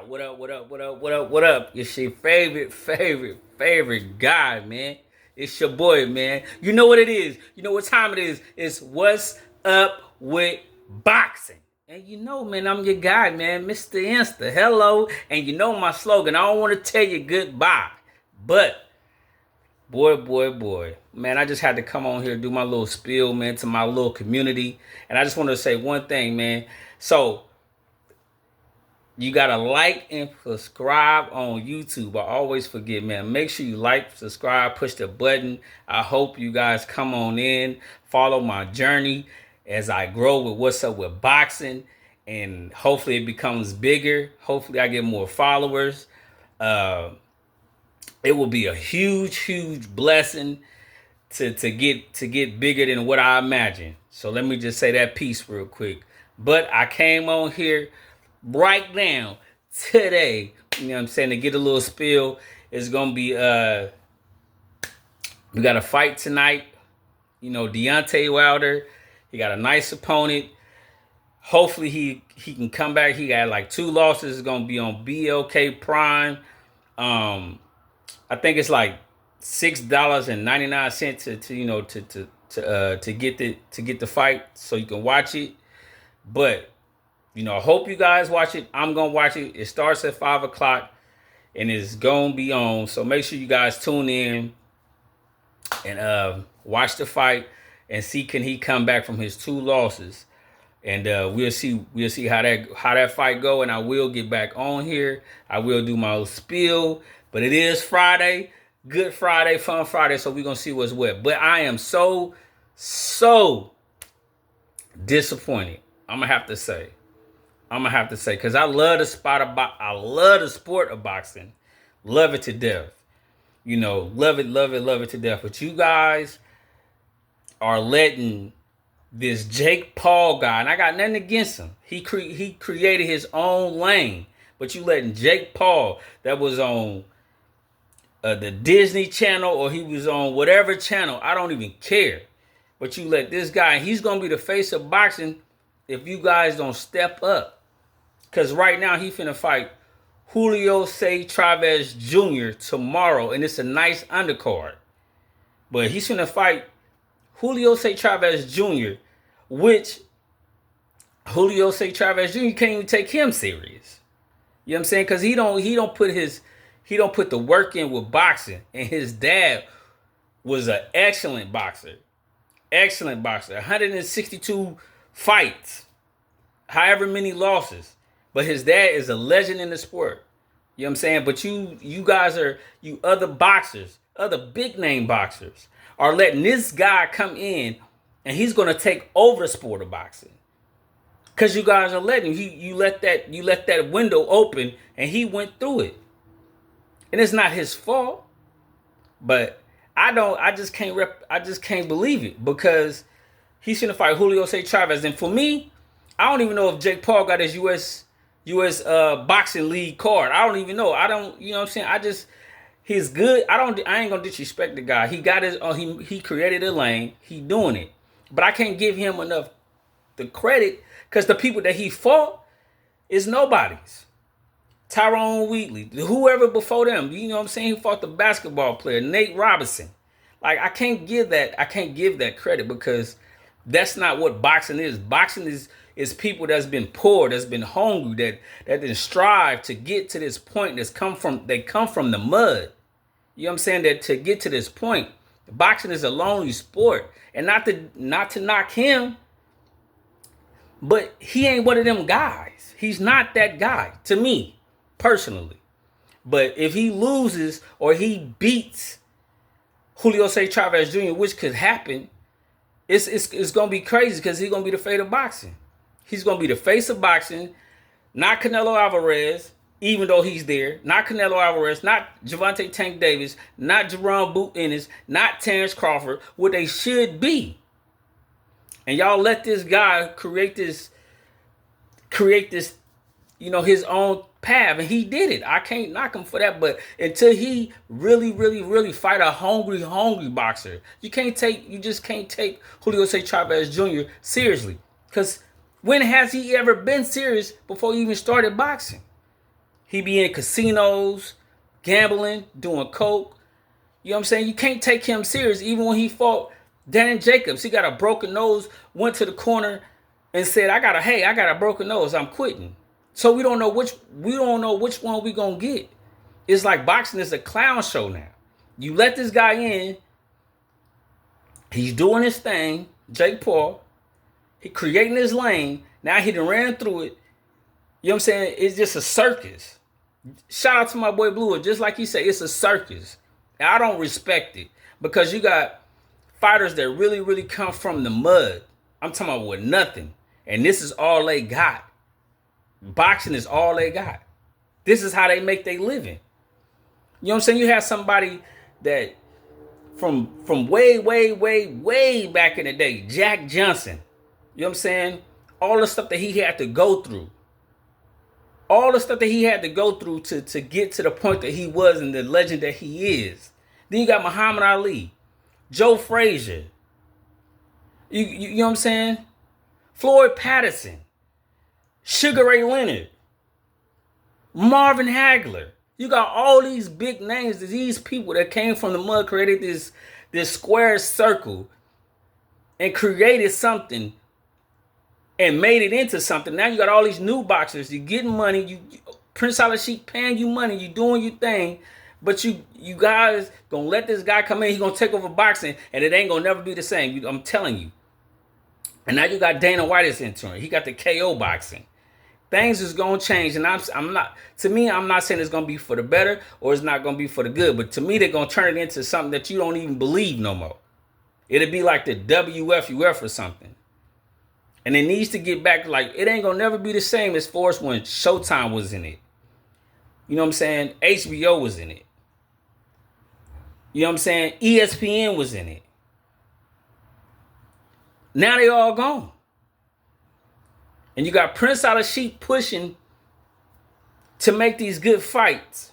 What up? What up? What up? What up? What up? It's your favorite guy, man. It's your boy, man. You know what it is. You know what time it is. It's what's up with boxing. And you know, man, I'm your guy, man, Mr. Insta. Hello. And you know my slogan. I don't want to tell you goodbye. But boy, man, I just had to come on here, do my little spiel, man, to my little community. And I just want to say one thing, man. So you gotta like and subscribe on YouTube. I always forget, man. Make sure you like, subscribe, push the button. I hope you guys come on in, follow my journey as I grow with what's up with boxing, and hopefully it becomes bigger. Hopefully I get more followers. It will be a huge blessing to get bigger than what I imagine. So let me just say that piece real quick. But I came on here right now today, you know what I'm saying, to get a little spill. It's gonna be we got a fight tonight. You know, Deontay Wilder. He got a nice opponent. Hopefully he can come back. He got like 2 losses. It's gonna be on BLK Prime. I think it's like $6.99 to get the fight so you can watch it. But you know, I hope you guys watch it. I'm going to watch it. It starts at 5 o'clock and it's going to be on. So make sure you guys tune in and watch the fight and see can he come back from his 2 losses. And we'll see how that fight go. And I will get back on here. I will do my spiel. But it is Friday. Good Friday, fun Friday. So we're going to see what's what. But I am so disappointed. I'm going to have to say, because I love the sport of boxing. Love it to death. You know, love it to death. But you guys are letting this Jake Paul guy, and I got nothing against him. He created his own lane. But you letting Jake Paul, that was on the Disney Channel or he was on whatever channel, I don't even care. But you let this guy, he's going to be the face of boxing if you guys don't step up. Because right now he finna fight Julio Chavez Jr. tomorrow. And it's a nice undercard. But he's finna fight Julio Chavez Jr. Which Julio Chavez Jr. can't even take him serious. You know what I'm saying? Because he don't put the work in with boxing. And his dad was an excellent boxer. 162 fights. However many losses. But his dad is a legend in the sport. You know what I'm saying? But you guys are, you other boxers, other big name boxers, are letting this guy come in and he's going to take over the sport of boxing. Because you guys are letting him. You let that window open and he went through it. And it's not his fault. But I just can't believe it, because he's going to fight Julio Chavez. And for me, I don't even know if Jake Paul got his U.S. Boxing League card. I don't even know. You know what I'm saying? He's good. I ain't gonna disrespect the guy. He got his, he created a lane. He doing it. But I can't give him enough the credit, because the people that he fought is nobodies. Tyrone Wheatley, whoever before them, you know what I'm saying? He fought the basketball player, Nate Robinson. Like, I can't give that credit, because that's not what boxing is. Boxing is people that's been poor, that's been hungry, that didn't strive to get to this point. They come from the mud. You know what I'm saying? That to get to this point, boxing is a lonely sport. And not to knock him, but he ain't one of them guys. He's not that guy, to me, personally. But if he loses or he beats Julio Chavez Jr., which could happen, it's going to be crazy, because he's going to be the fate of boxing. He's going to be the face of boxing, not Canelo Alvarez, even though he's there. Not Canelo Alvarez, not Gervonta Tank Davis, not Jerome Boot Ennis, not Terrence Crawford, what they should be. And y'all let this guy create this, you know, his own path. And he did it. I can't knock him for that. But until he really fight a hungry boxer, you just can't take Julio Chavez Jr. seriously. Because when has he ever been serious before he even started boxing? He be in casinos, gambling, doing coke. You know what I'm saying? You can't take him serious. Even when he fought Dan Jacobs, he got a broken nose, went to the corner and said, I got a broken nose, I'm quitting. So we don't know which one we gonna get. It's like boxing is a clown show now. You let this guy in, he's doing his thing, Jake Paul. He creating his lane. Now he done ran through it. You know what I'm saying? It's just a circus. Shout out to my boy Blue. Just like he said, it's a circus. And I don't respect it. Because you got fighters that really, really come from the mud. I'm talking about with nothing. And this is all they got. Boxing is all they got. This is how they make their living. You know what I'm saying? You have somebody that from way, way, way, way back in the day, Jack Johnson. You know what I'm saying? All the stuff that he had to go through. All the stuff that he had to go through to get to the point that he was and the legend that he is. Then you got Muhammad Ali, Joe Frazier. You know what I'm saying? Floyd Patterson, Sugar Ray Leonard, Marvin Hagler. You got all these big names, these people that came from the mud, created this square circle and created something and made it into something. Now you got all these new boxers. You're getting money. Prince Ali Sheik paying you money. You doing your thing. But you guys gonna let this guy come in. He gonna take over boxing, and it ain't gonna never be the same. I'm telling you. And now you got Dana White is into it. He got the KO boxing. Things is gonna change, and I'm not. To me, I'm not saying it's gonna be for the better or it's not gonna be for the good. But to me, they're gonna turn it into something that you don't even believe no more. It'll be like the WFUF or something. And it needs to get back, like, it ain't gonna never be the same as far as when Showtime was in it. You know what I'm saying? HBO was in it. You know what I'm saying? ESPN was in it. Now they all gone. And you got Prince Ali Sheik pushing to make these good fights.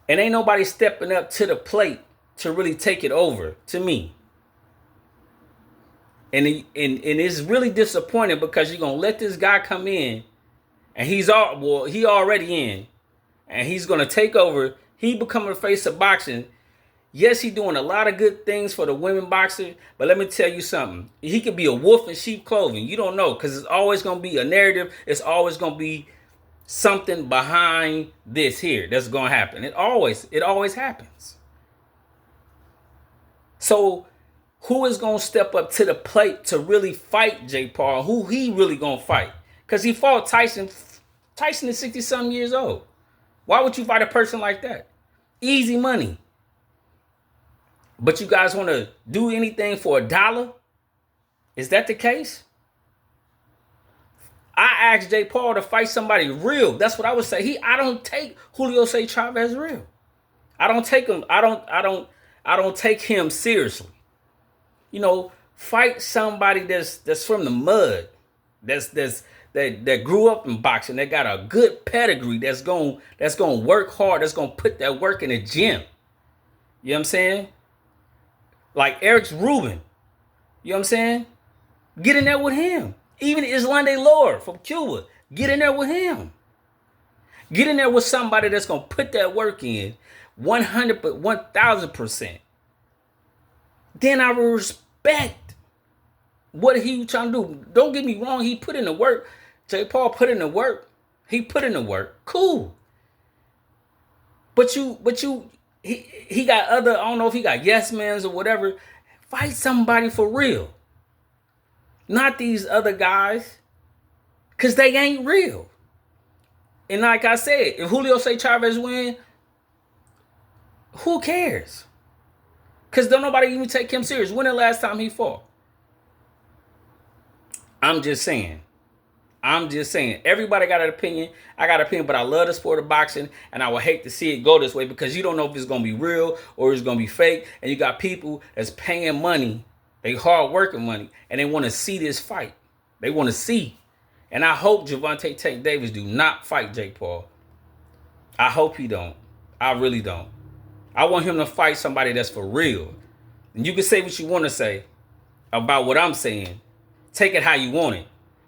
And ain't nobody stepping up to the plate to really take it over, to me. And it's really disappointing because you're going to let this guy come in and he already in and he's going to take over. He becoming the face of boxing. Yes, he's doing a lot of good things for the women boxer, but let me tell you something. He could be a wolf in sheep clothing. You don't know because it's always going to be a narrative. It's always going to be something behind this here that's going to happen. It always happens. So who is going to step up to the plate to really fight Jake Paul? Who he really going to fight? Because he fought Tyson. Tyson is 60-something years old. Why would you fight a person like that? Easy money. But you guys want to do anything for $1? Is that the case? I asked Jake Paul to fight somebody real. That's what I would say. I don't take Julio Chavez real. I don't take him. I don't take him seriously. You know, fight somebody that's from the mud, that grew up in boxing, that got a good pedigree, that's gonna work hard, that's gonna put that work in the gym. You know what I'm saying? Like Eric Rubin. You know what I'm saying? Get in there with him. Even Islande Lord from Cuba. Get in there with him. Get in there with somebody that's gonna put that work in 1,000%. Then I will respect what he trying to do. Don't get me wrong, he put in the work. Jake Paul put in the work. He put in the work. Cool. But he got other, I don't know if he got yes mans or whatever. Fight somebody for real. Not these other guys. Because they ain't real. And like I said, if Julio Chavez win, who cares? Because don't nobody even take him serious. When the last time he fought? I'm just saying. Everybody got an opinion. I got an opinion, but I love the sport of boxing, and I would hate to see it go this way because you don't know if it's going to be real or it's going to be fake. And you got people that's paying money, they hard working money, and they want to see this fight. They want to see. And I hope Gervonta Tank Davis do not fight Jake Paul. I hope he don't. I really don't. I want him to fight somebody that's for real. And you can say what you want to say about what I'm saying. Take it how you want it.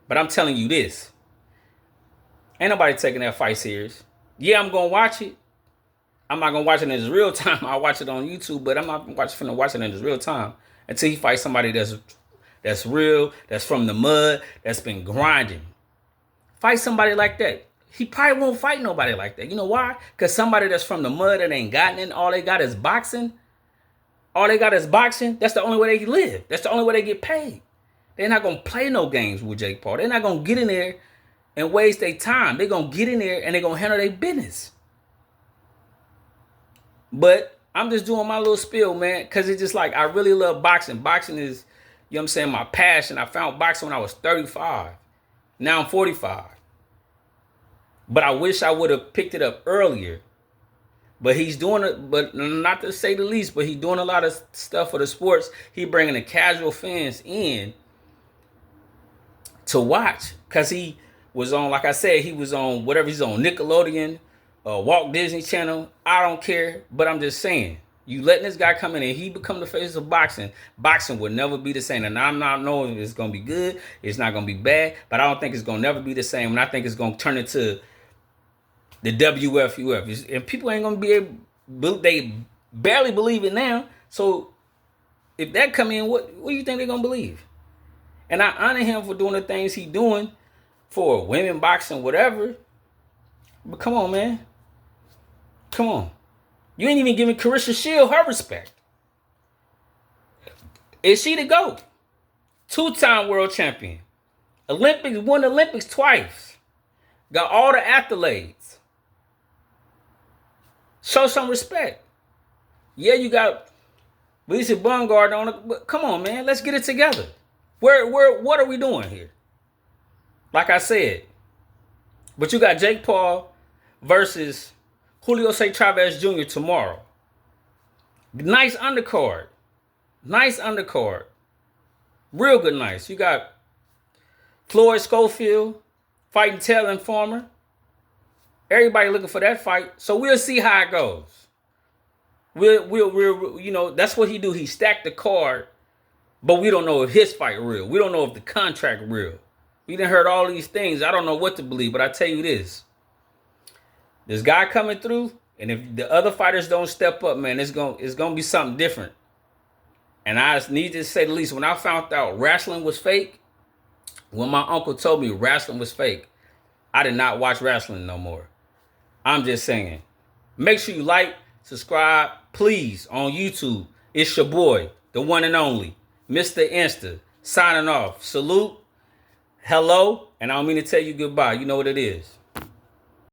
But I'm telling you this. Ain't nobody taking that fight serious. Yeah, I'm gonna watch it. I'm not gonna watch it in his real time. I'll watch it on YouTube, but I'm not finna watch it in his real time until he fights somebody that's real, that's from the mud, that's been grinding. Fight somebody like that. He probably won't fight nobody like that. You know why? Because somebody that's from the mud that ain't gotten in, all they got is boxing. All they got is boxing. That's the only way they live. That's the only way they get paid. They're not gonna play no games with Jake Paul. They're not gonna get in there and waste their time. They're gonna get in there and they're gonna handle their business. But I'm just doing my little spiel, man, because it's just like I really love boxing. Boxing is, you know what I'm saying, my passion. I found boxing when I was 35. Now I'm 45. But I wish I would have picked it up earlier. But he's doing it, but not to say the least, but he's doing a lot of stuff for the sports. He bringing the casual fans in to watch. Because he was on, like I said, he was on whatever he's on, Nickelodeon, Walt Disney Channel. I don't care, but I'm just saying, you letting this guy come in and he become the face of boxing, boxing will never be the same. And I'm not knowing if it's going to be good, it's not going to be bad, but I don't think it's going to never be the same. And I think it's going to turn into the WFUF. And people ain't going to be able, they barely believe it now. So if that come in, what do you think they're going to believe? And I honor him for doing the things he doing for women boxing, whatever. But come on, man. Come on. You ain't even giving Carissa Shield her respect. Is she the GOAT? 2-time world champion. Olympics, won Olympics twice. Got all the accolades. Show some respect. Yeah, you got Lisa Bungard on it, but come on, man. Let's get it together. What are we doing here? Like I said, but you got Jake Paul versus Julio Cesar Chavez Jr. tomorrow. Nice undercard. Nice undercard. Real good nice. You got Floyd Schofield fighting Taylor Farmer. Everybody looking for that fight. So we'll see how it goes. We'll you know, that's what he do. He stacked the card, but we don't know if his fight real. We don't know if the contract real. We done heard all these things. I don't know what to believe, but I tell you this. This guy coming through, and if the other fighters don't step up, man, it's gonna be something different. And I need to say the least, when I found out wrestling was fake, when my uncle told me wrestling was fake, I did not watch wrestling no more. I'm just saying. Make sure you like, subscribe, please, on YouTube. It's your boy, the one and only, Mr. Insta, signing off. Salute, hello, and I don't mean to tell you goodbye. You know what it is.